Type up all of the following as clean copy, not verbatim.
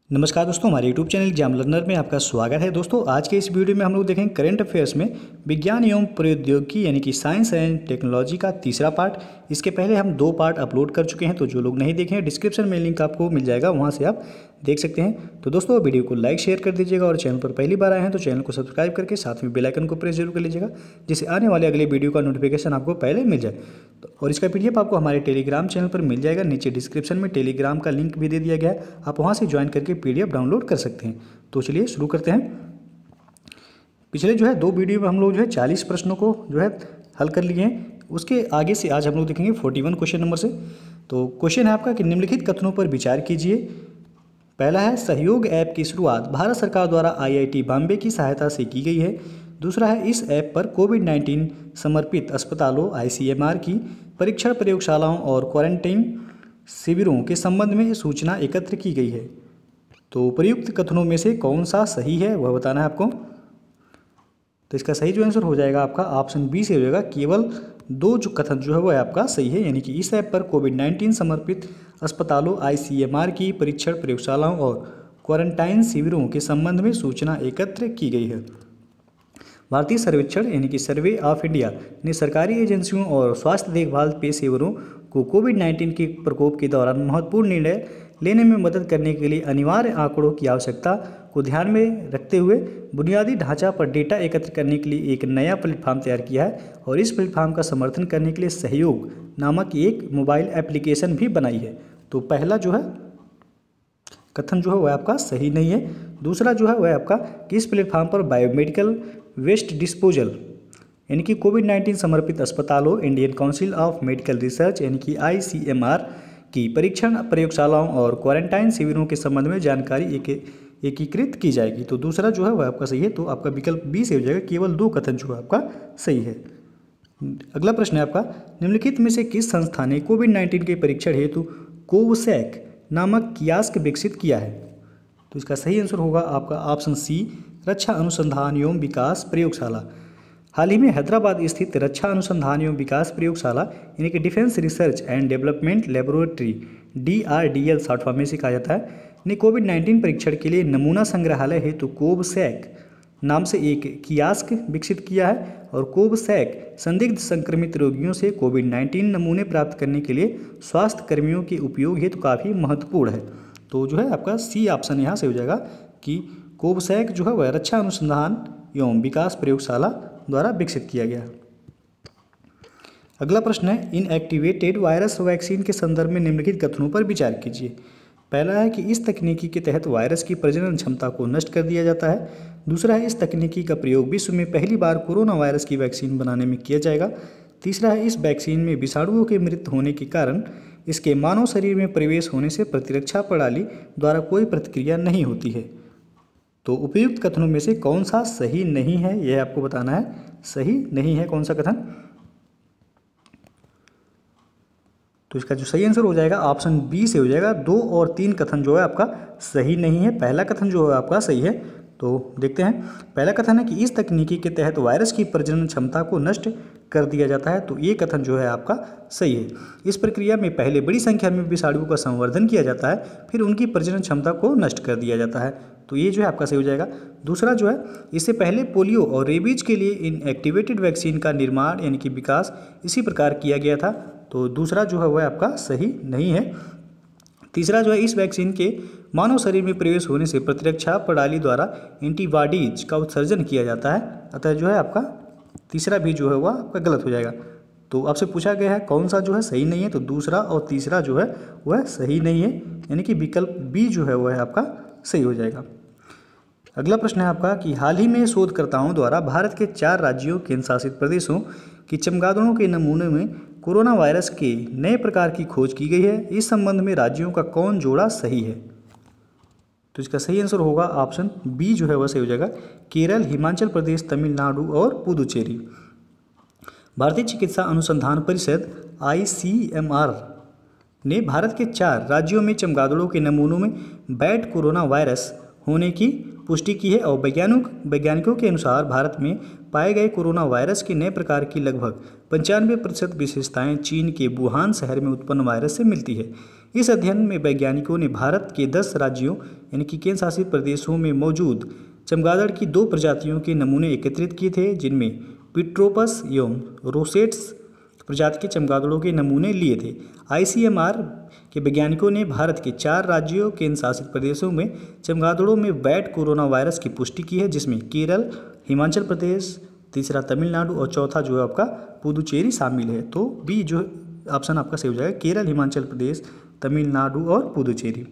नमस्कार दोस्तों, हमारे YouTube चैनल एग्जाम लर्नर में आपका स्वागत है। दोस्तों, आज के इस वीडियो में हम लोग देखेंगे करंट अफेयर्स में विज्ञान एवं प्रौद्योगिकी यानी कि साइंस एंड टेक्नोलॉजी का तीसरा पार्ट। इसके पहले हम 2 पार्ट अपलोड कर चुके हैं, तो जो लोग नहीं देखे हैं डिस्क्रिप्शन में लिंक आपको मिल जाएगा, वहाँ से आप देख सकते हैं। तो दोस्तों, वीडियो को लाइक शेयर कर दीजिएगा और चैनल पर पहली बार आए हैं तो चैनल को सब्सक्राइब करके साथ में बेल आइकन को प्रेस जरूर कर लीजिएगा, जिससे आने वाले अगले वीडियो का नोटिफिकेशन आपको पहले मिल जाए। और इसका PDF आपको हमारे टेलीग्राम चैनल पर मिल जाएगा। नीचे डिस्क्रिप्शन में टेलीग्राम का लिंक भी दे दिया गया है, आप वहाँ से ज्वाइन करके PDF डाउनलोड कर सकते हैं। तो चलिए शुरू करते हैं। पिछले 2 वीडियो में हम लोग 40 प्रश्नों को हल कर लिए हैं। उसके आगे से आज हम लोग देखेंगे 41 क्वेश्चन नंबर से। तो क्वेश्चन है आपका कि निम्नलिखित कथनों पर विचार कीजिए। पहला है, सहयोग ऐप की शुरुआत भारत सरकार द्वारा IIT बॉम्बे की सहायता से की गई है। दूसरा है, इस ऐप पर कोविड-19 समर्पित अस्पतालों ICMR की परीक्षण प्रयोगशालाओं और क्वारंटाइन शिविरों के संबंध में सूचना एकत्र की गई है। तो उपयुक्त कथनों में से कौन सा सही है वह बताना है आपको। तो इसका सही जो आंसर हो जाएगा आपका ऑप्शन बी से हो जाएगा। केवल 2 जो कथन वो है आपका सही है, यानी कि इस ऐप पर कोविड-19 समर्पित अस्पतालों ICMR की परीक्षण प्रयोगशालाओं और क्वारंटाइन शिविरों के संबंध में सूचना एकत्र की गई है। भारतीय सर्वेक्षण यानी कि सर्वे ऑफ इंडिया ने सरकारी एजेंसियों और स्वास्थ्य देखभाल पेशेवरों को कोविड-19 के प्रकोप के दौरान महत्वपूर्ण निर्णय लेने में मदद करने के लिए अनिवार्य आंकड़ों की आवश्यकता को ध्यान में रखते हुए बुनियादी ढांचा पर डेटा एकत्र करने के लिए एक नया प्लेटफॉर्म तैयार किया है और इस प्लेटफॉर्म का समर्थन करने के लिए सहयोग नामक एक मोबाइल एप्लीकेशन भी बनाई है। तो पहला कथन वह आपका सही नहीं है। दूसरा वह आपका कि इस प्लेटफॉर्म पर बायोमेडिकल वेस्ट डिस्पोजल यानी कि कोविड-19 समर्पित अस्पतालों Indian council of medical research यानी कि ICMR की परीक्षण प्रयोगशालाओं और क्वारंटाइन शिविरों के संबंध में जानकारी एकीकृत की जाएगी। तो दूसरा वह आपका सही है। तो आपका विकल्प बी से हो जाएगा। केवल 2 कथन आपका सही है। अगला प्रश्न है आपका, निम्नलिखित में से किस संस्था ने कोविड-19 के परीक्षण हेतु कोवसैक नामक कियास्क विकसित किया है। तो इसका सही आंसर होगा आपका ऑप्शन सी, रक्षा अनुसंधान एवं विकास प्रयोगशाला। हाल ही में हैदराबाद स्थित रक्षा अनुसंधान एवं विकास प्रयोगशाला यानी कि defence research and development laboratory DRDL short form में से कहा जाता है, ने कोविड-19 परीक्षण के लिए नमूना संग्रहालय हेतु कोवसैक नाम से एक कियास्क विकसित किया है। और कोवसैक संदिग्ध संक्रमित रोगियों से कोविड-19 नमूने प्राप्त करने के लिए स्वास्थ्य कर्मियों के उपयोग हेतु काफ़ी महत्वपूर्ण है। तो आपका सी ऑप्शन यहाँ से हो जाएगा कि कोवसैक वह रक्षा अनुसंधान एवं विकास प्रयोगशाला द्वारा विकसित किया गया। अगला प्रश्न है, इनएक्टिवेटेड वायरस वैक्सीन के संदर्भ में निम्नलिखित कथनों पर विचार कीजिए। पहला है कि इस तकनीकी के तहत वायरस की प्रजनन क्षमता को नष्ट कर दिया जाता है। दूसरा है, इस तकनीकी का प्रयोग विश्व में पहली बार कोरोना वायरस की वैक्सीन बनाने में किया जाएगा। तीसरा है, इस वैक्सीन में विषाणुओं के मृत होने के कारण इसके मानव शरीर में प्रवेश होने से प्रतिरक्षा प्रणाली द्वारा कोई प्रतिक्रिया नहीं होती है। तो उपयुक्त कथनों में से कौन सा सही नहीं है यह आपको बताना है। सही नहीं है कौन सा कथन। तो इसका जो सही आंसर हो जाएगा ऑप्शन बी से हो जाएगा। 2 और 3 कथन है आपका सही नहीं है। पहला कथन है आपका सही है। तो देखते हैं। पहला कथन है कि इस तकनीकी के तहत वायरस की प्रजनन क्षमता को नष्ट कर दिया जाता है। तो ये कथन है आपका सही है। इस प्रक्रिया में पहले बड़ी संख्या में विषाणुओं का संवर्धन किया जाता है, फिर उनकी प्रजनन क्षमता को नष्ट कर दिया जाता है। तो ये आपका सही हो जाएगा। दूसरा इससे पहले पोलियो और रेबीज के लिए इनएक्टिवेटेड वैक्सीन का निर्माण यानी कि विकास इसी प्रकार किया गया था। तो दूसरा वह आपका सही नहीं है। तीसरा इस वैक्सीन के मानव शरीर में प्रवेश होने से प्रतिरक्षा प्रणाली द्वारा एंटीबॉडीज का उत्सर्जन किया जाता है। अतः आपका तीसरा भी वह आपका गलत हो जाएगा। तो आपसे पूछा गया है कौन सा सही नहीं है। तो दूसरा और तीसरा वह सही नहीं है, यानी कि विकल्प बी वह आपका सही हो जाएगा। अगला प्रश्न है आपका कि हाल ही में शोधकर्ताओं द्वारा भारत के 4 राज्यों केंद्र शासित प्रदेशों की चमगादड़ों के नमूने में कोरोना वायरस के नए प्रकार की खोज की गई है। इस संबंध में राज्यों का कौन जोड़ा सही है। तो इसका सही आंसर होगा ऑप्शन बी वह सही हो जाएगा। केरल, हिमाचल प्रदेश, तमिलनाडु और पुदुचेरी। भारतीय चिकित्सा अनुसंधान परिषद ICMR ने भारत के 4 राज्यों में चमगादड़ों के नमूनों में बैट कोरोना वायरस होने की पुष्टि की है और वैज्ञानिकों के अनुसार भारत में पाए गए कोरोना वायरस के नए प्रकार की लगभग 95% विशेषताएं चीन के वुहान शहर में उत्पन्न वायरस से मिलती है। इस अध्ययन में वैज्ञानिकों ने भारत के 10 राज्यों यानी कि केंद्र शासित प्रदेशों में मौजूद चमगादड़ की 2 प्रजातियों के नमूने एकत्रित किए थे, जिनमें पिट्रोपस एवं रोसेट्स प्रजाति के चमगादड़ों के नमूने लिए थे। ICMR के वैज्ञानिकों ने भारत के 4 राज्यों केंद्र शासित प्रदेशों में चमगादड़ों में वैट कोरोना वायरस की पुष्टि की है, जिसमें केरल, हिमाचल प्रदेश, तीसरा तमिलनाडु और चौथा जो है आपका पुदुचेरी शामिल है। तो बी जो ऑप्शन आपका सही हो जाएगा, केरल, हिमाचल प्रदेश, तमिलनाडु और पुदुचेरी।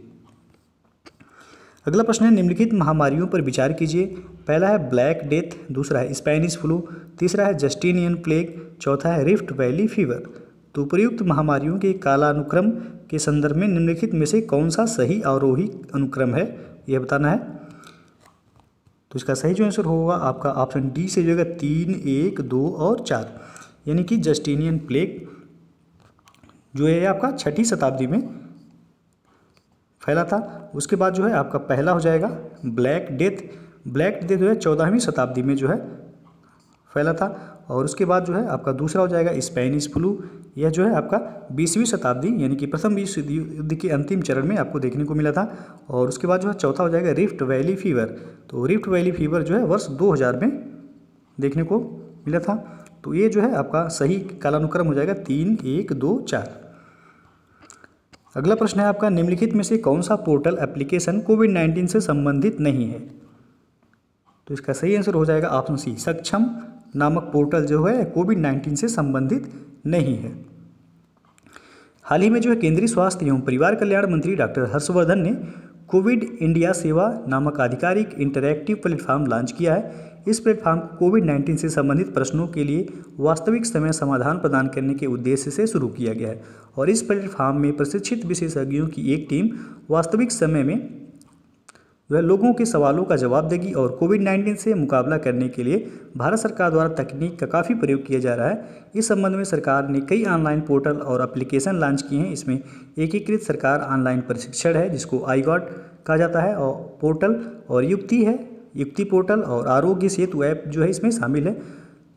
अगला प्रश्न है, निम्नलिखित महामारियों पर विचार कीजिए। पहला है ब्लैक डेथ, दूसरा है स्पेनिश फ्लू, तीसरा है जस्टिनियन प्लेग, चौथा है रिफ्ट वैली फीवर। तो उपयुक्त महामारियों के कालानुक्रम के संदर्भ में निम्नलिखित में से कौन सा सही आरोही अनुक्रम है, यह बताना है। तो इसका सही जो आंसर होगा आपका ऑप्शन डी से जो है 3, 1, 2 और 4, यानी कि जस्टिनियन प्लेग जो है आपका 6वीं शताब्दी में फैला था। उसके बाद जो है आपका पहला हो जाएगा ब्लैक डेथ जो है 14वीं शताब्दी में जो है फैला था। और उसके बाद जो है आपका दूसरा हो जाएगा स्पेनिश फ्लू, यह जो है आपका 20वीं शताब्दी यानी कि प्रथम विश्व युद्ध के अंतिम चरण में आपको देखने को मिला था। और उसके बाद जो है चौथा हो जाएगा रिफ्ट वैली फीवर। तो रिफ्ट वैली फीवर जो है वर्ष 2000 में देखने को मिला था। तो ये जो है आपका सही कालानुक्रम हो जाएगा 3, 1, 2, 4। अगला प्रश्न है आपका, निम्नलिखित में से कौन सा पोर्टल एप्लीकेशन कोविड-19 से संबंधित नहीं है। तो इसका सही आंसर हो जाएगा ऑप्शन सी, सक्षम नामक पोर्टल जो है कोविड-19 से संबंधित नहीं है। हाल ही में जो है केंद्रीय स्वास्थ्य एवं परिवार कल्याण मंत्री डॉक्टर हर्षवर्धन ने कोविड इंडिया सेवा नामक आधिकारिक इंटरैक्टिव प्लेटफॉर्म लॉन्च किया है। इस प्लेटफॉर्म को कोविड-19 से संबंधित प्रश्नों के लिए वास्तविक समय समाधान प्रदान करने के उद्देश्य से शुरू किया गया है। और इस प्लेटफॉर्म में प्रशिक्षित विशेषज्ञों की एक टीम वास्तविक समय में वह लोगों के सवालों का जवाब देगी और कोविड-19 से मुकाबला करने के लिए भारत सरकार द्वारा तकनीक का काफ़ी प्रयोग किया जा रहा है। इस संबंध में सरकार ने कई ऑनलाइन पोर्टल और एप्लीकेशन लॉन्च किए हैं। इसमें एकीकृत सरकार ऑनलाइन प्रशिक्षण है जिसको iGOT कहा जाता है, और पोर्टल और युक्ति पोर्टल और आरोग्य सेतु ऐप जो है इसमें शामिल है।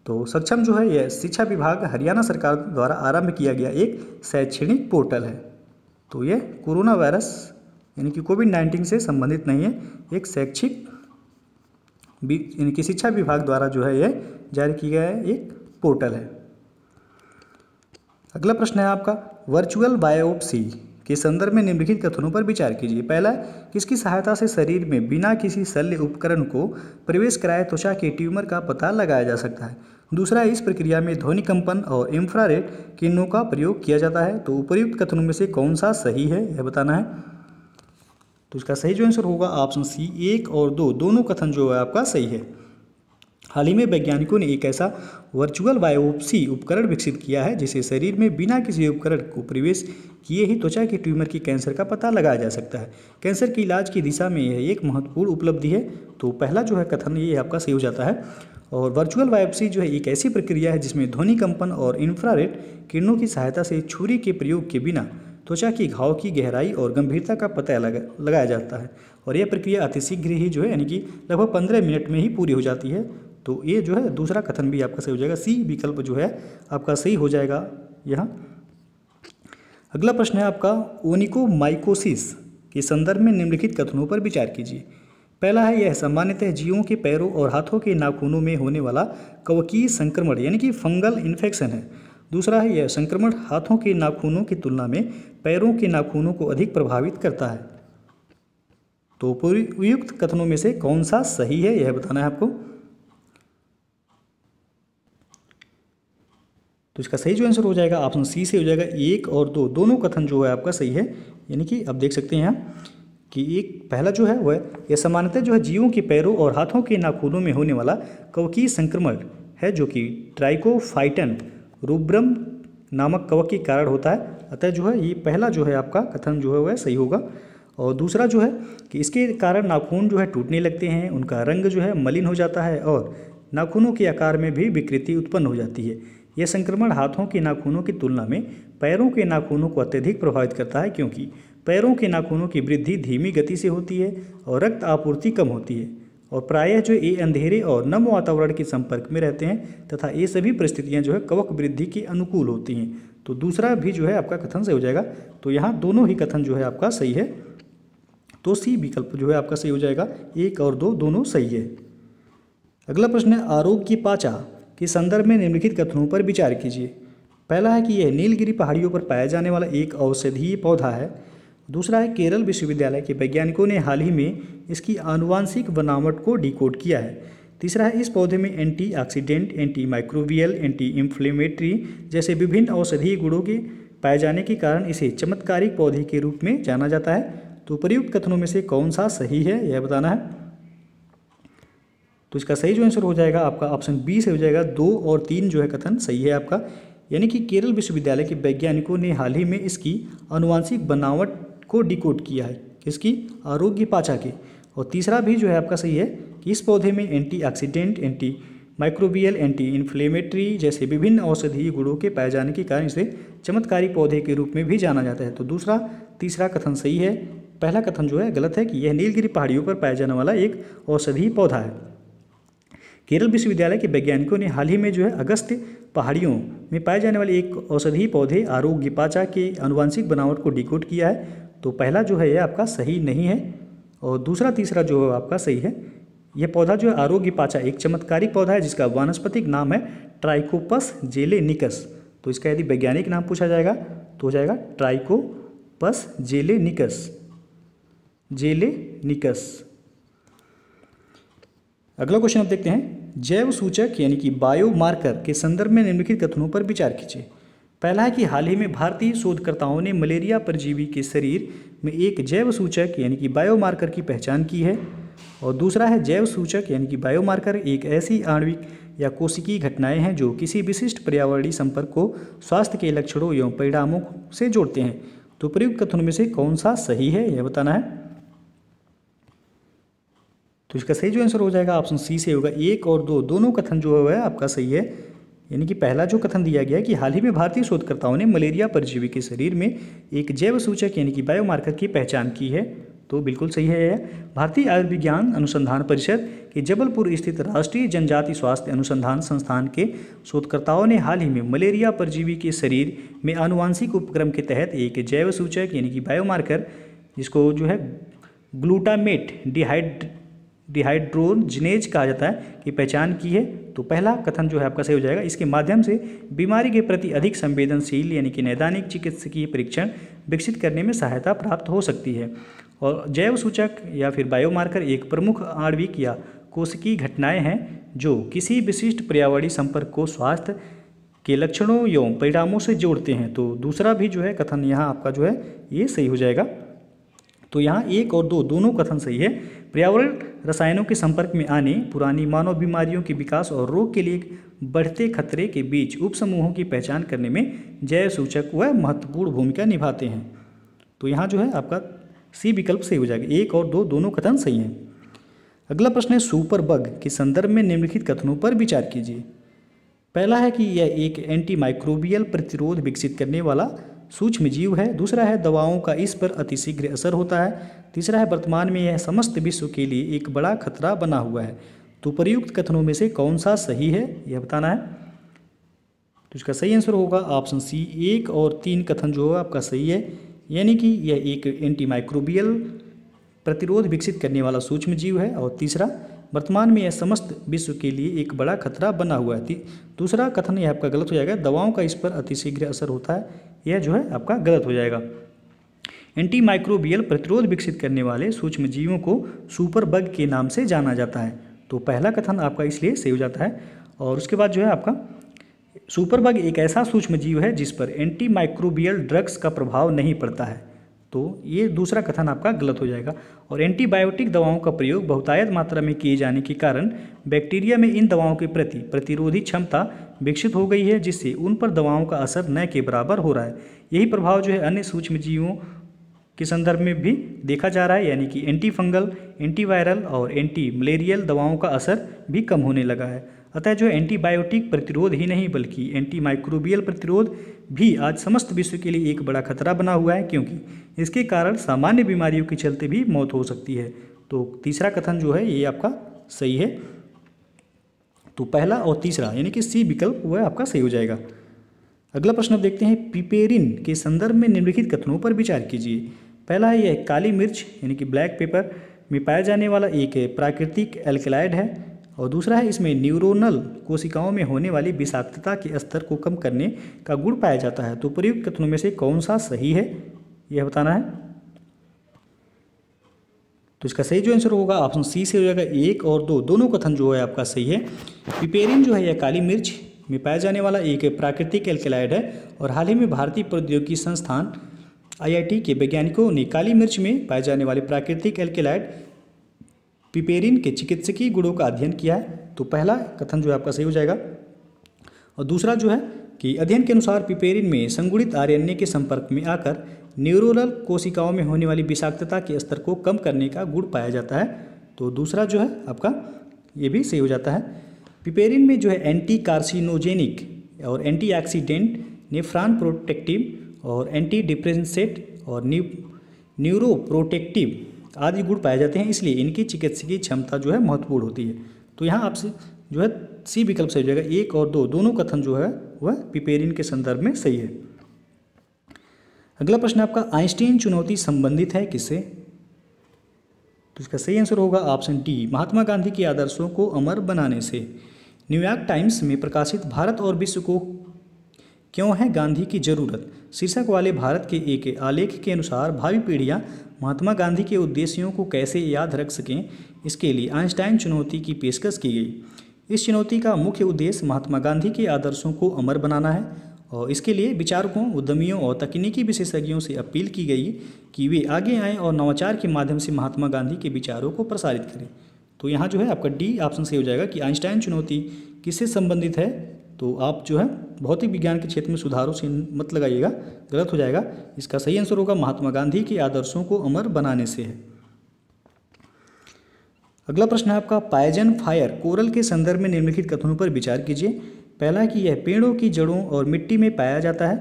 तो सक्षम जो है यह शिक्षा विभाग हरियाणा सरकार द्वारा आरंभ किया गया एक शैक्षणिक पोर्टल है। तो यह कोरोना वायरस यानी कि कोविड-19 से संबंधित नहीं है, एक शैक्षिक यानी कि शिक्षा विभाग द्वारा जो है यह जारी किया गया एक पोर्टल है। अगला प्रश्न है आपका, वर्चुअल बायोप्सी के संदर्भ में निम्नलिखित कथनों पर विचार कीजिए। पहला, किसकी सहायता से शरीर में बिना किसी शल्य उपकरण को प्रवेश कराए त्वचा के ट्यूमर का पता लगाया जा सकता है। दूसरा, इस प्रक्रिया में ध्वनि कंपन और इंफ्रारेड किरणों का प्रयोग किया जाता है। तो उपर्युक्त कथनों में से कौन सा सही है यह बताना है। तो इसका सही जो आंसर होगा ऑप्शन सी, 1 और 2 दोनों कथन जो है आपका सही है। हाल ही में वैज्ञानिकों ने एक ऐसा वर्चुअल बायोप्सी उपकरण विकसित किया है जिसे शरीर में बिना किसी उपकरण को प्रवेश किए ही त्वचा के ट्यूमर की कैंसर का पता लगाया जा सकता है। कैंसर के इलाज की दिशा में यह एक महत्वपूर्ण उपलब्धि है। तो पहला जो है कथन ये आपका सही हो जाता है। और वर्चुअल बायोप्सी जो है एक ऐसी प्रक्रिया है जिसमें ध्वनि कंपन और इंफ्रारेड किरणों की सहायता से छुरी के प्रयोग के बिना त्वचा की घाव की गहराई और गंभीरता का पता लगाया जाता है। और यह प्रक्रिया अतिशीघ्र ही जो है यानी कि लगभग 15 मिनट में ही पूरी हो जाती है। तो ये जो है दूसरा कथन भी आपका सही हो जाएगा, सी विकल्प जो है आपका सही हो जाएगा यहाँ। अगला प्रश्न है आपका, ओनिकोमाइकोसिस के संदर्भ में निम्नलिखित कथनों पर विचार कीजिए। पहला है, यह सामान्यतः जीवों के पैरों और हाथों के नाखूनों में होने वाला कवकीय संक्रमण यानी कि फंगल इन्फेक्शन है। दूसरा है, यह संक्रमण हाथों के नाखूनों की तुलना में पैरों के नाखूनों को अधिक प्रभावित करता है। तो उपयुक्त कथनों में से कौन सा सही है यह बताना है आपको। तो इसका सही जो आंसर हो जाएगा ऑप्शन सी से हो जाएगा, 1 और 2 दोनों कथन जो है आपका सही है। यानी कि अब देख सकते हैं यहाँ कि एक पहला जो है वह यह सामान्यतः जो है जीवों के पैरों और हाथों के नाखूनों में होने वाला कवकीय संक्रमण है जो कि ट्राइकोफाइटन रूब्रम नामक कवक के कारण होता है। अतः जो है ये पहला जो है आपका कथन जो है वह सही होगा। और दूसरा जो है कि इसके कारण नाखून जो है टूटने लगते हैं, उनका रंग जो है मलिन हो जाता है और नाखूनों के आकार में भी विकृति उत्पन्न हो जाती है। यह संक्रमण हाथों के नाखूनों की तुलना में पैरों के नाखूनों को अत्यधिक प्रभावित करता है क्योंकि पैरों के नाखूनों की वृद्धि धीमी गति से होती है और रक्त आपूर्ति कम होती है और प्रायः जो ये अंधेरे और नम वातावरण के संपर्क में रहते हैं तथा ये सभी परिस्थितियां जो है कवक वृद्धि के अनुकूल होती हैं। तो दूसरा भी जो है आपका कथन सही हो जाएगा। तो यहाँ दोनों ही कथन जो है आपका सही है। तो सी विकल्प जो है आपका सही हो जाएगा, 1 और 2 दोनों सही है। अगला प्रश्न है आरोग्य पाचा के संदर्भ में निम्नलिखित कथनों पर विचार कीजिए। पहला है कि यह नीलगिरी पहाड़ियों पर पाया जाने वाला एक औषधीय पौधा है। दूसरा है केरल विश्वविद्यालय के वैज्ञानिकों ने हाल ही में इसकी आनुवांशिक बनावट को डिकोड किया है। तीसरा है इस पौधे में antioxidant, anti microbial, anti inflammatory जैसे विभिन्न औषधीय गुणों के पाए जाने के कारण इसे चमत्कारिक पौधे के रूप में जाना जाता है। तो प्रयुक्त कथनों में से कौन सा सही है यह बताना है। तो इसका सही जो आंसर हो जाएगा आपका ऑप्शन बी से हो जाएगा। 2 और 3 जो है कथन सही है आपका, यानी कि केरल विश्वविद्यालय के वैज्ञानिकों ने हाल ही में इसकी आनुवांशिक बनावट को डिकोड किया है, किसकी, आरोग्य पाचा के। और तीसरा भी जो है आपका सही है कि इस पौधे में antioxidant, anti microbial, anti inflammatory जैसे विभिन्न औषधीय गुणों के पाए जाने के कारण इसे चमत्कारी पौधे के रूप में भी जाना जाता है। तो दूसरा तीसरा कथन सही है। पहला कथन जो है गलत है कि यह नीलगिरी पहाड़ियों पर पाया जाने वाला एक औषधीय पौधा है। केरल विश्वविद्यालय के वैज्ञानिकों ने हाल ही में जो है अगस्त्य पहाड़ियों में पाए जाने वाले एक औषधीय पौधे आरोग्य पाचा के आनुवांशिक बनावट को डिकोड किया है। तो पहला जो है यह आपका सही नहीं है और दूसरा तीसरा जो है आपका सही है। यह पौधा जो है आरोग्य पाचा एक चमत्कारिक पौधा है जिसका वानस्पतिक नाम है ट्राइकोपस जेलेनिकस। तो इसका यदि वैज्ञानिक नाम पूछा जाएगा तो हो जाएगा ट्राइकोपस जेलेनिकस। अगला क्वेश्चन आप देखते हैं, जैव सूचक यानी कि बायोमार्कर के संदर्भ में निम्नलिखित कथनों पर विचार कीजिए। पहला है कि हाल ही में भारतीय शोधकर्ताओं ने मलेरिया परजीवी के शरीर में एक जैव सूचक यानी कि बायोमार्कर की पहचान की है। और दूसरा है जैव सूचक यानी कि बायोमार्कर एक ऐसी आणविक या कोशिकीय घटनाएं हैं जो किसी विशिष्ट पर्यावरणीय संपर्क को स्वास्थ्य के लक्षणों एवं परिणामों से जोड़ते हैं। तो प्रयुक्त कथनों में से कौन सा सही है यह बताना है। तो इसका सही जो आंसर हो जाएगा ऑप्शन सी से होगा। 1 और 2 दोनों कथन जो है आपका सही है, यानी कि पहला जो कथन दिया गया है कि हाल ही में भारतीय शोधकर्ताओं ने मलेरिया परजीवी के शरीर में एक जैव सूचक यानी कि बायोमार्कर की पहचान की है, तो बिल्कुल सही है यह। भारतीय आयुर्विज्ञान अनुसंधान परिषद के जबलपुर स्थित राष्ट्रीय जनजाति स्वास्थ्य अनुसंधान संस्थान के शोधकर्ताओं ने हाल ही में मलेरिया परजीवी के शरीर में आनुवांशिक उपक्रम के तहत एक जैव सूचक यानी कि बायोमार्कर जिसको जो है ग्लूटामेट डिहाइड्रोजिनेज कहा जाता है की पहचान की है। तो पहला कथन जो है आपका सही हो जाएगा। इसके माध्यम से बीमारी के प्रति अधिक संवेदनशील यानी कि नैदानिक चिकित्सकीय परीक्षण विकसित करने में सहायता प्राप्त हो सकती है। और जैव सूचक या फिर बायोमार्कर एक प्रमुख आणविक या कोशिकीय घटनाएं हैं जो किसी विशिष्ट पर्यावरणीय संपर्क को स्वास्थ्य के लक्षणों एवं परिणामों से जोड़ते हैं। तो दूसरा भी जो है कथन यहाँ आपका जो है ये सही हो जाएगा। तो यहाँ 1 और 2 दोनों कथन सही है। पर्यावरण रसायनों के संपर्क में आने, पुरानी मानव बीमारियों के विकास और रोग के लिए बढ़ते खतरे के बीच उपसमूहों की पहचान करने में जैव सूचक वह महत्वपूर्ण भूमिका निभाते हैं। तो यहाँ जो है आपका सी विकल्प सही हो जाएगा। 1 और 2 दोनों कथन सही हैं। अगला प्रश्न है सुपर बग के संदर्भ में निम्नलिखित कथनों पर विचार कीजिए। पहला है कि यह एक एंटीमाइक्रोबियल प्रतिरोध विकसित करने वाला सूक्ष्म जीव है। दूसरा है दवाओं का इस पर अतिशीघ्र असर होता है। तीसरा है वर्तमान में यह समस्त विश्व के लिए एक बड़ा खतरा बना हुआ है। तो प्रयुक्त कथनों में से कौन सा सही है यह बताना है। तो इसका सही आंसर होगा ऑप्शन सी। 1 और 3 कथन जो है आपका सही है, यानी कि यह एक एंटीमाइक्रोबियल प्रतिरोध विकसित करने वाला सूक्ष्म जीव है। और तीसरा वर्तमान में यह समस्त विश्व के लिए एक बड़ा खतरा बना हुआ है। दूसरा कथन यह आपका गलत हो जाएगा। दवाओं का इस पर अतिशीघ्र असर होता है, यह जो है आपका गलत हो जाएगा। एंटीमाइक्रोबियल प्रतिरोध विकसित करने वाले सूक्ष्म जीवों को सुपर बग के नाम से जाना जाता है। तो पहला कथन आपका इसलिए सही हो जाता है। और उसके बाद जो है आपका सुपर बग एक ऐसा सूक्ष्म जीव है जिस पर एंटीमाइक्रोबियल ड्रग्स का प्रभाव नहीं पड़ता है। तो ये दूसरा कथन आपका गलत हो जाएगा। और एंटीबायोटिक दवाओं का प्रयोग बहुतायत मात्रा में किए जाने के कारण बैक्टीरिया में इन दवाओं के प्रति प्रतिरोधी क्षमता विकसित हो गई है, जिससे उन पर दवाओं का असर न के बराबर हो रहा है। यही प्रभाव जो है अन्य सूक्ष्म जीवों के संदर्भ में भी देखा जा रहा है, यानी कि एंटी फंगल, एंटीवायरल और एंटी मलेरियल दवाओं का असर भी कम होने लगा है। अतः जो एंटीबायोटिक प्रतिरोध ही नहीं बल्कि एंटीमाइक्रोबियल प्रतिरोध भी आज समस्त विश्व के लिए एक बड़ा खतरा बना हुआ है, क्योंकि इसके कारण सामान्य बीमारियों के चलते भी मौत हो सकती है। तो तीसरा कथन जो है ये आपका सही है। तो पहला और तीसरा यानी कि सी विकल्प वह आपका सही हो जाएगा। अगला प्रश्न अब देखते हैं, पिपेरिन के संदर्भ में निम्नलिखित कथनों पर विचार कीजिए। पहला है यह काली मिर्च यानी कि ब्लैक पेपर में पाया जाने वाला एक प्राकृतिक एल्कलॉइड है, और दूसरा है इसमें न्यूरोनल कोशिकाओं में होने वाली विषाक्तता के स्तर को कम करने का गुण पाया जाता है। तो प्रयुक्त कथनों में से कौन सा सही है यह बताना है। तो इसका सही जो आंसर होगा ऑप्शन सी से हो जाएगा। 1 और 2 दोनों कथन जो है आपका सही है। पिपेरिन जो है यह काली मिर्च में पाया जाने वाला एक प्राकृतिक एल्कलॉइड है, और हाल ही में भारतीय प्रौद्योगिकी संस्थान IIT के वैज्ञानिकों ने काली मिर्च में पाए जाने वाले प्राकृतिक एल्कलॉइड पिपेरिन के चिकित्सकीय गुणों का अध्ययन किया है। तो पहला कथन जो है आपका सही हो जाएगा। और दूसरा जो है कि अध्ययन के अनुसार पिपेरिन में संगुणित RNA के संपर्क में आकर न्यूरोनल कोशिकाओं में होने वाली विषाक्तता के स्तर को कम करने का गुण पाया जाता है। तो दूसरा जो है आपका ये भी सही हो जाता है। पिपेरिन में जो है एंटी कार्सिनोजेनिक और एंटीऑक्सीडेंट, नेफ्रॉन प्रोटेक्टिव और एंटी डिप्रेसेंट और न्यूरोप्रोटेक्टिव आदि गुण पाए जाते हैं, इसलिए इनकी चिकित्सकीय क्षमता जो है महत्वपूर्ण होती है। तो यहाँ आपसे जो है सी विकल्प सही हो जाएगा। 1 और 2 दोनों कथन जो है वह पिपेरिन के संदर्भ में सही है। अगला प्रश्न आपका, आइंस्टीन चुनौती संबंधित है किससे। तो इसका सही आंसर होगा ऑप्शन डी, महात्मा गांधी के आदर्शों को अमर बनाने से। न्यूयॉर्क टाइम्स में प्रकाशित भारत और विश्व को क्यों है गांधी की जरूरत शीर्षक वाले भारत के एक आलेख के अनुसार भावी पीढ़ियां महात्मा गांधी के उद्देश्यों को कैसे याद रख सकें, इसके लिए आइंस्टाइन चुनौती की पेशकश की गई। इस चुनौती का मुख्य उद्देश्य महात्मा गांधी के आदर्शों को अमर बनाना है, और इसके लिए विचारकों, उद्यमियों और तकनीकी विशेषज्ञों से अपील की गई कि वे आगे आएँ और नवाचार के माध्यम से महात्मा गांधी के विचारों को प्रसारित करें। तो यहाँ जो है आपका डी ऑप्शन सही हो जाएगा कि आइंस्टाइन चुनौती किससे संबंधित है। तो आप जो है भौतिक विज्ञान के क्षेत्र में सुधारों से मत लगाइएगा, गलत हो जाएगा। इसका सही आंसर होगा महात्मा गांधी के आदर्शों को अमर बनाने से है। अगला प्रश्न है आपका, पायजन फायर कोरल के संदर्भ में निम्नलिखित कथनों पर विचार कीजिए। पहला है कि यह पेड़ों की जड़ों और मिट्टी में पाया जाता है।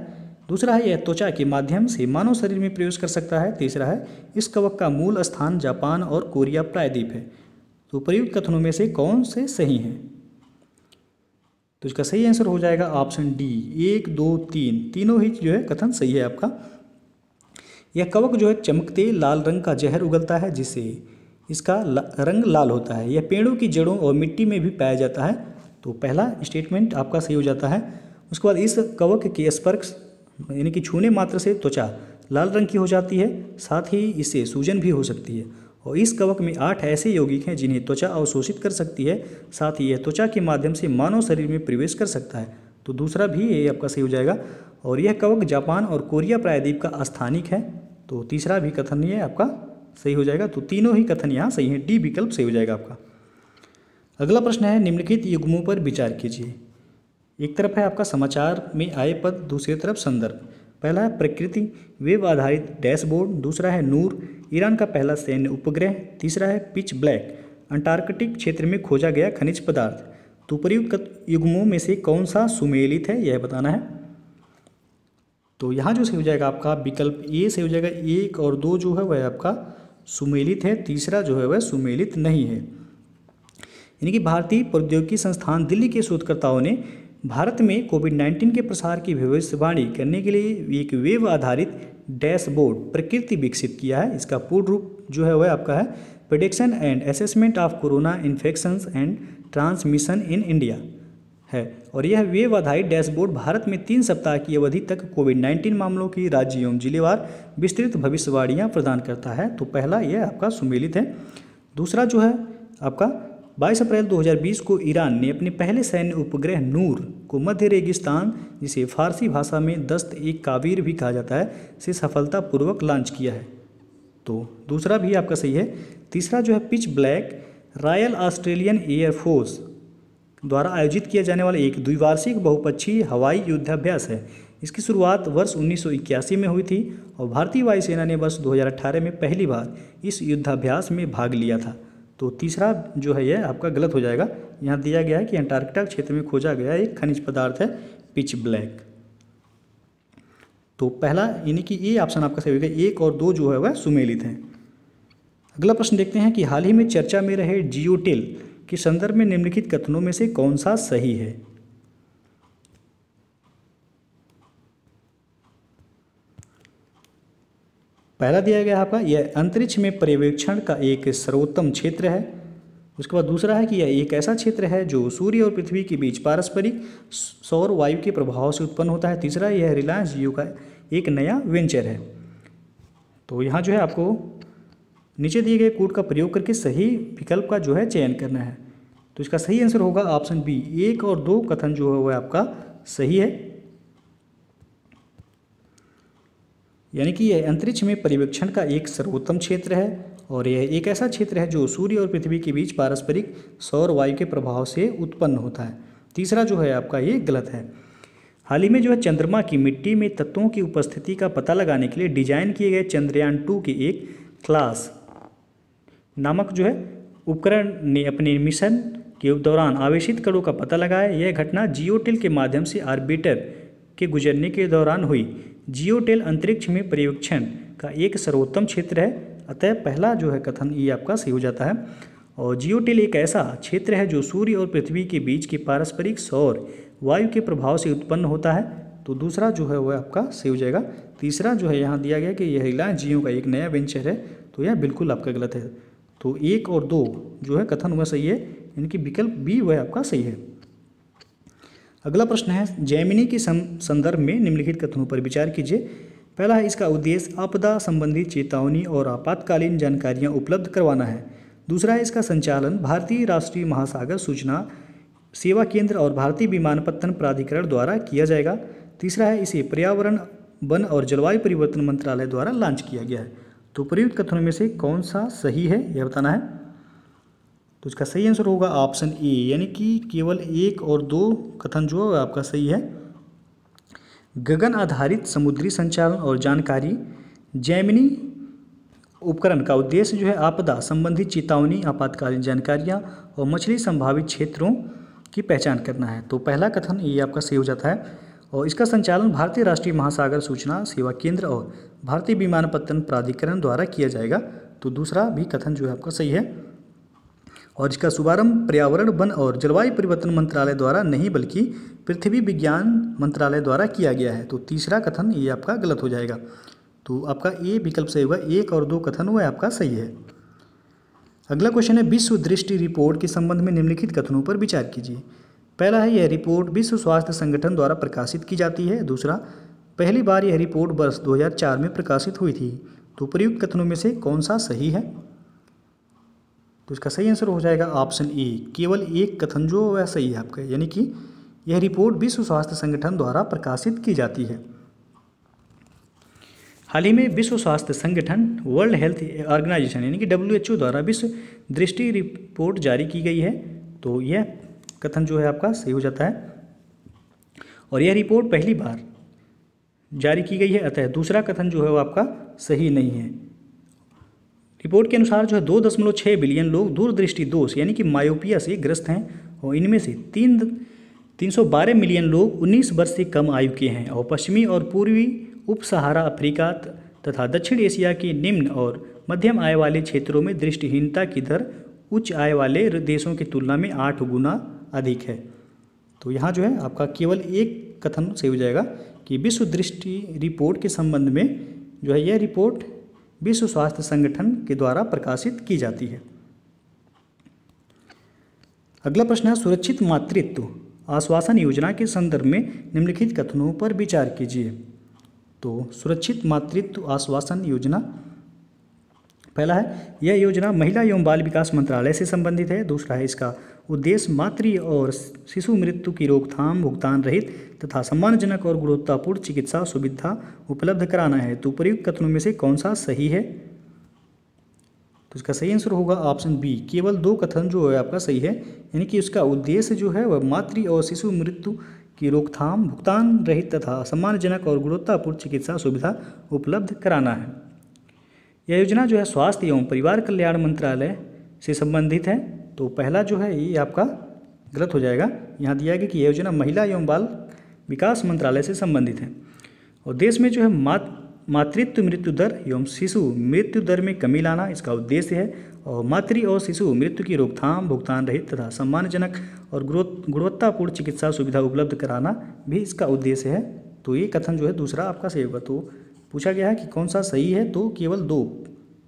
दूसरा है यह त्वचा के माध्यम से मानव शरीर में प्रवेश कर सकता है। तीसरा है इस कवक का मूल स्थान जापान और कोरिया प्रायद्वीप है। तो प्रयुक्त कथनों में से कौन से सही हैं। तो इसका सही आंसर हो जाएगा ऑप्शन डी, 1, 2, 3 तीनों ही जो है कथन सही है आपका। यह कवक जो है चमकते लाल रंग का जहर उगलता है, जिससे इसका रंग लाल होता है। यह पेड़ों की जड़ों और मिट्टी में भी पाया जाता है। तो पहला स्टेटमेंट आपका सही हो जाता है। उसके बाद इस कवक के स्पर्श यानी कि छूने मात्र से त्वचा लाल रंग की हो जाती है, साथ ही इससे सूजन भी हो सकती है। और इस कवक में 8 ऐसे यौगिक हैं जिन्हें त्वचा अवशोषित कर सकती है, साथ ही यह त्वचा के माध्यम से मानव शरीर में प्रवेश कर सकता है। तो दूसरा भी ये आपका सही हो जाएगा। और यह कवक जापान और कोरिया प्रायद्वीप का स्थानिक है। तो तीसरा भी कथन ये आपका सही हो जाएगा। तो तीनों ही कथन यहाँ सही हैं, डी विकल्प सही हो जाएगा आपका। अगला प्रश्न है, निम्नलिखित युग्मों पर विचार कीजिए। एक तरफ है आपका समाचार में आए पद, दूसरी तरफ संदर्भ। पहला है प्रकृति वेब आधारित डैशबोर्ड, दूसरा है नूर ईरान का पहला सैन्य उपग्रह, तीसरा है पिच ब्लैक अंटार्कटिक क्षेत्र में खोजा गया खनिज पदार्थ। तो प्रयुक्त युग्मों में से कौन सा सुमेलित है यह बताना है। तो यहाँ जो सही हो जाएगा आपका विकल्प ए से हो जाएगा। 1 और 2 जो है वह आपका सुमेलित है, तीसरा जो है वह सुमेलित नहीं है। यानी कि भारतीय प्रौद्योगिकी संस्थान दिल्ली के शोधकर्ताओं ने भारत में कोविड-19 के प्रसार की भविष्यवाणी करने के लिए एक वेब आधारित डैशबोर्ड प्रकृति विकसित किया है। इसका पूर्ण रूप जो है वह आपका है prediction and assessment of corona infections and transmission in India है। और यह वेब आधारित डैशबोर्ड भारत में 3 सप्ताह की अवधि तक कोविड-19 मामलों की राज्य एवं जिलेवार विस्तृत भविष्यवाणियाँ प्रदान करता है। तो पहला यह आपका सुमेलित है। दूसरा जो है आपका 22 अप्रैल 2020 को ईरान ने अपने पहले सैन्य उपग्रह नूर को मध्य रेगिस्तान, जिसे फारसी भाषा में दस्त-ए-काबीर भी कहा जाता है, से सफलतापूर्वक लॉन्च किया है। तो दूसरा भी आपका सही है। तीसरा जो है pitch black royal Australian air force द्वारा आयोजित किया जाने वाला एक द्विवार्षिक बहुपक्षीय हवाई युद्धाभ्यास है। इसकी शुरुआत वर्ष 1981 में हुई थी और भारतीय वायुसेना ने वर्ष 2018 में पहली बार इस युद्धाभ्यास में भाग लिया था। तो तीसरा जो है यह आपका गलत हो जाएगा। यहाँ दिया गया है कि अंटार्कटिका क्षेत्र में खोजा गया एक खनिज पदार्थ है पिच ब्लैक। तो पहला यानी कि ये ऑप्शन आपका सही होगा, 1 और 2 जो है वह सुमेलित हैं। अगला प्रश्न देखते हैं कि हाल ही में चर्चा में रहे जियोटेल के संदर्भ में निम्नलिखित कथनों में से कौन सा सही है। पहला दिया गया है आपका, यह अंतरिक्ष में पर्यवेक्षण का एक सर्वोत्तम क्षेत्र है। उसके बाद दूसरा है कि यह एक ऐसा क्षेत्र है जो सूर्य और पृथ्वी के बीच पारस्परिक सौर वायु के प्रभाव से उत्पन्न होता है। तीसरा, यह रिलायंस जियो का एक नया वेंचर है। तो यहाँ जो है आपको नीचे दिए गए कोड का प्रयोग करके सही विकल्प का जो है चयन करना है। तो इसका सही आंसर होगा ऑप्शन बी, 1 और 2 कथन जो है वह आपका सही है। यानी कि यह अंतरिक्ष में पर्यवेक्षण का एक सर्वोत्तम क्षेत्र है और यह एक ऐसा क्षेत्र है जो सूर्य और पृथ्वी के बीच पारस्परिक सौर वायु के प्रभाव से उत्पन्न होता है। तीसरा जो है आपका ये गलत है। हाल ही में जो है चंद्रमा की मिट्टी में तत्वों की उपस्थिति का पता लगाने के लिए डिजाइन किए गए चंद्रयान 2 के एक क्लास नामक जो है उपकरण ने अपने मिशन के दौरान आवेशित कणों का पता लगाया। यह घटना जियोटेल के माध्यम से ऑर्बिटर के गुजरने के दौरान हुई। जियोटेल अंतरिक्ष में पर्यवेक्षण का एक सर्वोत्तम क्षेत्र है, अतः पहला जो है कथन ये आपका सही हो जाता है। और जियोटेल एक ऐसा क्षेत्र है जो सूर्य और पृथ्वी के बीच के पारस्परिक सौर वायु के प्रभाव से उत्पन्न होता है। तो दूसरा जो है वह आपका सही हो जाएगा। तीसरा जो है यहाँ दिया गया कि यह रिलायंस जियो का एक नया वेंचर है, तो यह बिल्कुल आपका गलत है। तो 1 और 2 जो है कथन वह सही है, इनकी विकल्प बी वह आपका सही है। अगला प्रश्न है, जेमिनी के संदर्भ में निम्नलिखित कथनों पर विचार कीजिए। पहला है, इसका उद्देश्य आपदा संबंधी चेतावनी और आपातकालीन जानकारियां उपलब्ध करवाना है। दूसरा है, इसका संचालन भारतीय राष्ट्रीय महासागर सूचना सेवा केंद्र और भारतीय विमानपत्तन प्राधिकरण द्वारा किया जाएगा। तीसरा है, इसे पर्यावरण वन और जलवायु परिवर्तन मंत्रालय द्वारा लॉन्च किया गया है। तो प्रयुक्त कथनों में से कौन सा सही है यह बताना है। तो इसका सही आंसर होगा ऑप्शन ए, यानी कि केवल 1 और 2 कथन जो है आपका सही है। गगन आधारित समुद्री संचालन और जानकारी जेमिनी उपकरण का उद्देश्य जो है आपदा संबंधी चेतावनी, आपातकालीन जानकारियां और मछली संभावित क्षेत्रों की पहचान करना है। तो पहला कथन ये आपका सही हो जाता है। और इसका संचालन भारतीय राष्ट्रीय महासागर सूचना सेवा केंद्र और भारतीय विमानपत्तन प्राधिकरण द्वारा किया जाएगा। तो दूसरा भी कथन जो है आपका सही है। और इसका शुभारंभ पर्यावरण वन और जलवायु परिवर्तन मंत्रालय द्वारा नहीं बल्कि पृथ्वी विज्ञान मंत्रालय द्वारा किया गया है। तो तीसरा कथन ये आपका गलत हो जाएगा। तो आपका ए विकल्प सही होगा। 1 और 2 कथन वह आपका सही है। अगला क्वेश्चन है, विश्व दृष्टि रिपोर्ट के संबंध में निम्नलिखित कथनों पर विचार कीजिए। पहला है, यह रिपोर्ट विश्व स्वास्थ्य संगठन द्वारा प्रकाशित की जाती है। दूसरा, पहली बार यह रिपोर्ट वर्ष 2004 में प्रकाशित हुई थी। तो प्रयुक्त कथनों में से कौन सा सही है। तो इसका सही आंसर हो जाएगा ऑप्शन ए, केवल 1 कथन जो वह सही है आपका, यानी कि यह रिपोर्ट विश्व स्वास्थ्य संगठन द्वारा प्रकाशित की जाती है। हाल ही में विश्व स्वास्थ्य संगठन वर्ल्ड हेल्थ ऑर्गेनाइजेशन यानी कि WHO द्वारा विश्व दृष्टि रिपोर्ट जारी की गई है। तो यह कथन जो है आपका सही हो जाता है। और यह रिपोर्ट पहली बार जारी की गई है, अतः दूसरा कथन जो है वो आपका सही नहीं है। रिपोर्ट के अनुसार जो है 2.6 बिलियन लोग दूरदृष्टि दोष यानी कि मायोपिया से ग्रस्त हैं और इनमें से 312 मिलियन लोग 19 वर्ष से कम आयु के हैं और पश्चिमी और पूर्वी उप सहारा अफ्रीका तथा दक्षिण एशिया के निम्न और मध्यम आय वाले क्षेत्रों में दृष्टिहीनता की दर उच्च आय वाले देशों की तुलना में 8 गुना अधिक है। तो यहाँ जो है आपका केवल 1 कथन सही हो जाएगा कि विश्व दृष्टि रिपोर्ट के संबंध में जो है यह रिपोर्ट विश्व स्वास्थ्य संगठन के द्वारा प्रकाशित की जाती है। अगला प्रश्न है, सुरक्षित मातृत्व आश्वासन योजना के संदर्भ में निम्नलिखित कथनों पर विचार कीजिए। तो सुरक्षित मातृत्व आश्वासन योजना, पहला है, यह योजना महिला एवं बाल विकास मंत्रालय से संबंधित है। दूसरा है, इसका उद्देश्य मातृ और शिशु मृत्यु की रोकथाम, भुगतान रहित तथा सम्मानजनक और गुणवत्तापूर्ण चिकित्सा सुविधा उपलब्ध कराना है। तो प्रयुक्त कथनों में से कौन सा सही है। तो इसका सही आंसर होगा ऑप्शन बी, केवल 2 कथन जो है आपका सही है, यानी कि उसका उद्देश्य जो है वह मातृ और शिशु मृत्यु की रोकथाम, भुगतान रहित तथा सम्मानजनक और गुणवत्तापूर्ण चिकित्सा सुविधा उपलब्ध कराना है। यह योजना जो है स्वास्थ्य एवं परिवार कल्याण मंत्रालय से संबंधित है। तो पहला जो है ये आपका गलत हो जाएगा। यहाँ दिया गया कि यह योजना महिला एवं बाल विकास मंत्रालय से संबंधित है। और देश में जो है मातृत्व मृत्यु दर एवं शिशु मृत्यु दर में कमी लाना इसका उद्देश्य है। और मातृ और शिशु मृत्यु की रोकथाम, भुगतान रहित तथा सम्मानजनक और गुणवत्तापूर्ण चिकित्सा सुविधा उपलब्ध कराना भी इसका उद्देश्य है। तो ये कथन जो है दूसरा आपका सही होगा। तो पूछा गया है कि कौन सा सही है, तो केवल 2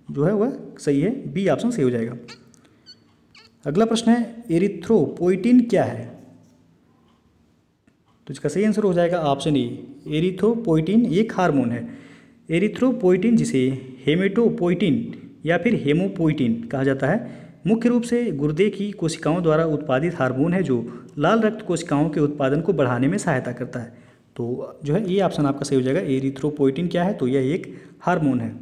जो है वह सही है, बी ऑप्शन सही हो जाएगा। अगला प्रश्न है एरिथ्रोपोइटिन क्या है? तो इसका सही आंसर हो जाएगा ऑप्शन ए। एरिथ्रोपोइटिन एक हार्मोन है। एरिथ्रोपोइटिन जिसे हेमेटोपोइटिन या फिर हेमोपोइटिन कहा जाता है, मुख्य रूप से गुर्दे की कोशिकाओं द्वारा उत्पादित हार्मोन है जो लाल रक्त कोशिकाओं के उत्पादन को बढ़ाने में सहायता करता है। तो जो है ये ऑप्शन आपका सही हो जाएगा। एरिथ्रोपोइटिन क्या है? तो यह एक हार्मोन है।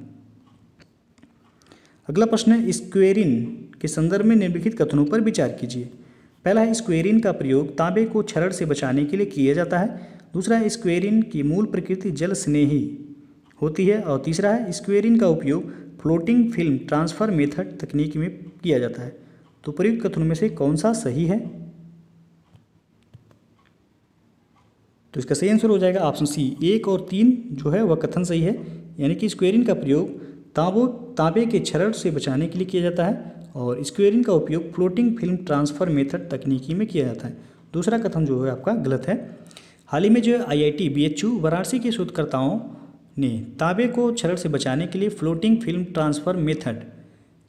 अगला प्रश्न है स्क्वेरिन के संदर्भ में निम्नलिखित कथनों पर विचार कीजिए। पहला है स्क्वेरिन का प्रयोग तांबे को क्षरण से बचाने के लिए किया जाता है। दूसरा है स्क्वेरिन की मूल प्रकृति जल स्नेही होती है। और तीसरा है स्क्वेरिन का उपयोग फ्लोटिंग फिल्म ट्रांसफर मेथड तकनीक में किया जाता है। तो प्रयुक्त कथनों में से कौन सा सही है? तो इसका सही आंसर हो जाएगा ऑप्शन सी। 1 और 3 जो है वह कथन सही है, यानी कि स्क्वेरिन का प्रयोग तांबे के क्षरण से बचाने के लिए किया जाता है और स्क्वेरिन का उपयोग फ्लोटिंग फिल्म ट्रांसफर मेथड तकनीकी में किया जाता है। दूसरा कथन जो है आपका गलत है। हाल ही में जो IIT BHU वाराणसी के शोधकर्ताओं ने तांबे को क्षरण से बचाने के लिए फ्लोटिंग फिल्म ट्रांसफर मेथड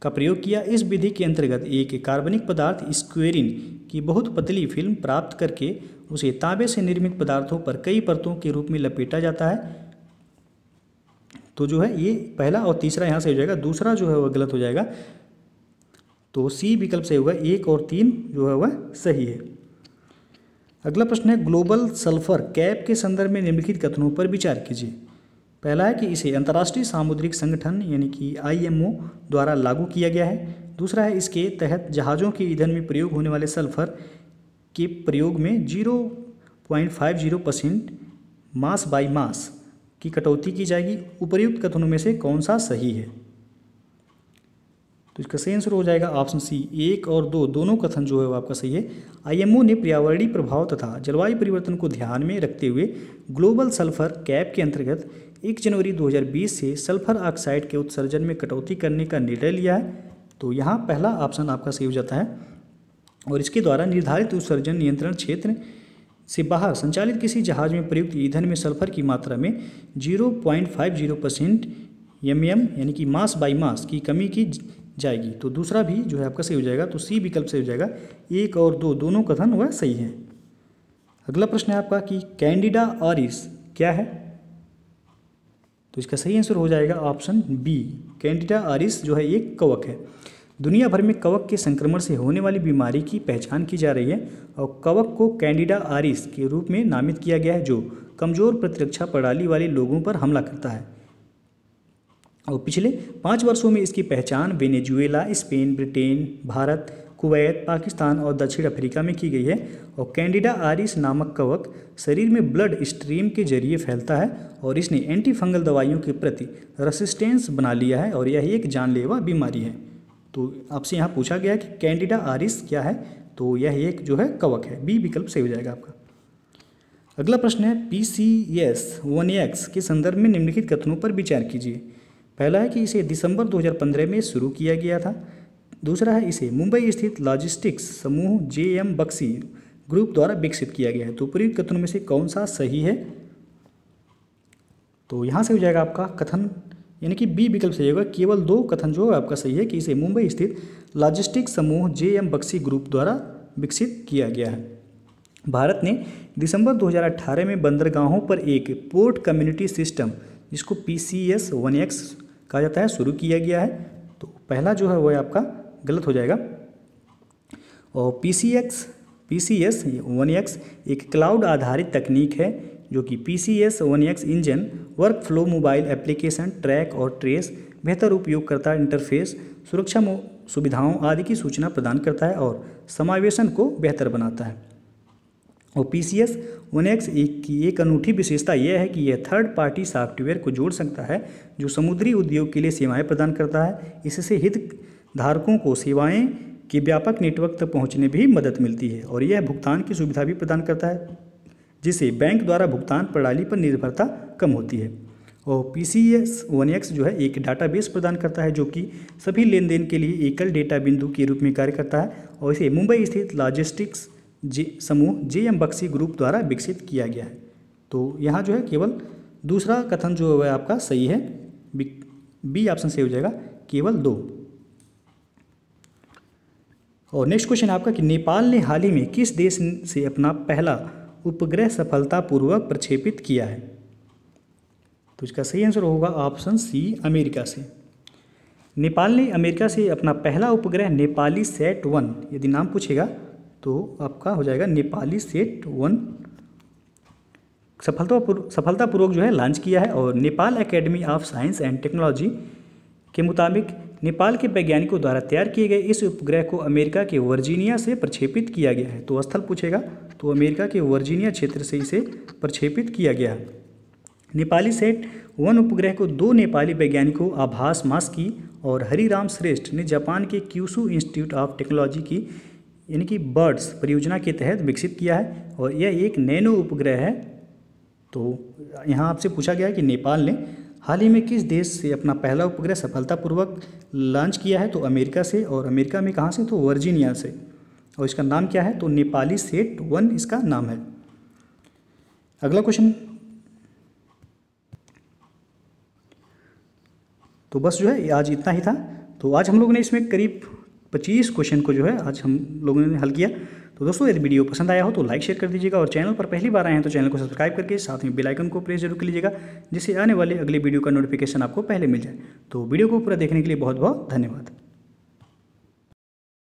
का प्रयोग किया। इस विधि के अंतर्गत एक कार्बनिक पदार्थ स्क्वेरिन की बहुत पतली फिल्म प्राप्त करके उसे तांबे से निर्मित पदार्थों पर कई परतों के रूप में लपेटा जाता है। तो जो है ये पहला और तीसरा यहाँ से हो जाएगा, दूसरा जो है वह गलत हो जाएगा। तो सी विकल्प सही होगा। 1 और 3 जो है वह सही है। अगला प्रश्न है ग्लोबल सल्फर कैप के संदर्भ में निम्नलिखित कथनों पर विचार कीजिए। पहला है कि इसे अंतर्राष्ट्रीय सामुद्रिक संगठन यानी कि IMO द्वारा लागू किया गया है। दूसरा है इसके तहत जहाज़ों के ईंधन में प्रयोग होने वाले सल्फर के प्रयोग में 0.50% मास बाई मास की कटौती की जाएगी। उपर्युक्त कथनों में से कौन सा सही है? तो इसका सही आंसर हो जाएगा ऑप्शन सी। 1 और 2 दोनों कथन जो है वो आपका सही है। IMO ने पर्यावरणीय प्रभाव तथा जलवायु परिवर्तन को ध्यान में रखते हुए ग्लोबल सल्फर कैप के अंतर्गत 1 जनवरी 2020 से सल्फर ऑक्साइड के उत्सर्जन में कटौती करने का निर्णय लिया है। तो यहाँ पहला ऑप्शन आपका सही हो जाता है। और इसके द्वारा निर्धारित उत्सर्जन नियंत्रण क्षेत्र से बाहर संचालित किसी जहाज में प्रयुक्त ईंधन में सल्फर की मात्रा में 0.50% यानी कि मास बाई मास की कमी की जाएगी। तो दूसरा भी जो है आपका सही हो जाएगा। तो सी विकल्प सही हो जाएगा। 1 और 2 दोनों कथन वह सही है। अगला प्रश्न है आपका कि कैंडिडा ऑरिस क्या है? तो इसका सही आंसर हो जाएगा ऑप्शन बी। कैंडिडा ऑरिस जो है एक कवक है। दुनिया भर में कवक के संक्रमण से होने वाली बीमारी की पहचान की जा रही है और कवक को कैंडिडा ऑरिस के रूप में नामित किया गया है जो कमजोर प्रतिरक्षा प्रणाली वाले लोगों पर हमला करता है। और पिछले 5 वर्षों में इसकी पहचान Venezuela, Spain, Britain, Bharat, Kuwait, Pakistan और दक्षिण अफ्रीका में की गई है। और कैंडिडा ऑरिस नामक कवक शरीर में ब्लड स्ट्रीम के जरिए फैलता है और इसने एंटी फंगल दवाइयों के प्रति रेसिस्टेंस बना लिया है और यह एक जानलेवा बीमारी है। तो आपसे यहाँ पूछा गया है कि कैंडिडा ऑरिस क्या है? तो यह एक जो है कवक है। बी विकल्प सही हो जाएगा आपका। अगला प्रश्न है PCS1X के संदर्भ में निम्नलिखित कथनों पर विचार कीजिए। पहला है कि इसे दिसंबर 2015 में शुरू किया गया था। दूसरा है इसे मुंबई स्थित लॉजिस्टिक्स समूह JM बक्सी ग्रुप द्वारा विकसित किया गया है। तो प्रयुक्त कथनों में से कौन सा सही है? तो यहाँ से हो जाएगा आपका कथन यानी कि बी विकल्प सही होगा। केवल 2 कथन जो है आपका सही है कि इसे मुंबई स्थित लॉजिस्टिक्स समूह JM बक्सी ग्रुप द्वारा विकसित किया गया है। भारत ने दिसंबर 2018 में बंदरगाहों पर एक पोर्ट कम्युनिटी सिस्टम जिसको PCS1X कहा जाता है शुरू किया गया है। तो पहला जो है वह आपका गलत हो जाएगा। और PCS1X एक क्लाउड आधारित तकनीक है जो कि PCS1X engine, work flow, mobile application, track और ट्रेस, बेहतर उपयोगकर्ता इंटरफेस, सुरक्षा सुविधाओं आदि की सूचना प्रदान करता है और समावेशन को बेहतर बनाता है। और PCS1X की एक अनूठी विशेषता यह है कि यह थर्ड पार्टी सॉफ्टवेयर को जोड़ सकता है जो समुद्री उद्योग के लिए सेवाएं प्रदान करता है। इससे धारकों को सेवाएं की व्यापक नेटवर्क तक पहुंचने भी मदद मिलती है और यह भुगतान की सुविधा भी प्रदान करता है, जिससे बैंक द्वारा भुगतान प्रणाली पर निर्भरता कम होती है। और PCS1X जो है एक डाटाबेस प्रदान करता है जो कि सभी लेन देन के लिए एकल डेटा बिंदु के रूप में कार्य करता है और इसे मुंबई स्थित लॉजिस्टिक्स समूह JM बख्शी ग्रुप द्वारा विकसित किया गया है। तो यहाँ जो है केवल दूसरा कथन जो है आपका सही है, बी ऑप्शन सही हो जाएगा, केवल 2। और नेक्स्ट क्वेश्चन आपका कि नेपाल ने हाल ही में किस देश से अपना पहला उपग्रह सफलतापूर्वक प्रक्षेपित किया है? तो इसका सही आंसर होगा ऑप्शन सी, अमेरिका से। नेपाल ने अमेरिका से अपना पहला उपग्रह नेपाली SAT-1, यदि नाम पूछेगा तो आपका हो जाएगा नेपाली SAT-1 सफलतापूर्वक जो है लॉन्च किया है। और Nepal academy of science and technology के मुताबिक नेपाल के वैज्ञानिकों द्वारा तैयार किए गए इस उपग्रह को अमेरिका के वर्जीनिया से प्रक्षेपित किया गया है। तो स्थल पूछेगा तो अमेरिका के वर्जीनिया क्षेत्र से इसे प्रक्षेपित किया गया है। नेपाली SAT-1 उपग्रह को 2 नेपाली वैज्ञानिकों आभास मास्की और हरिराम श्रेष्ठ ने जापान के क्यूशू इंस्टीट्यूट ऑफ टेक्नोलॉजी की यानी कि बर्ड्स परियोजना के तहत विकसित किया है और यह एक नैनो उपग्रह है। तो यहाँ आपसे पूछा गया है कि नेपाल ने हाल ही में किस देश से अपना पहला उपग्रह सफलतापूर्वक लॉन्च किया है? तो अमेरिका से, और अमेरिका में कहाँ से? तो वर्जीनिया से। और इसका नाम क्या है? तो नेपाली SAT-1 इसका नाम है। अगला क्वेश्चन, तो बस जो है आज इतना ही था। तो आज हम लोगों ने इसमें करीब 25 क्वेश्चन को जो है आज हम लोगों ने हल किया। तो दोस्तों यदि वीडियो पसंद आया हो तो लाइक शेयर कर दीजिएगा और चैनल पर पहली बार आए हैं तो चैनल को सब्सक्राइब करके साथ में बेल आइकन को प्रेस जरूर कर लीजिएगा, जिससे आने वाले अगले वीडियो का नोटिफिकेशन आपको पहले मिल जाए। तो वीडियो को पूरा देखने के लिए बहुत बहुत धन्यवाद।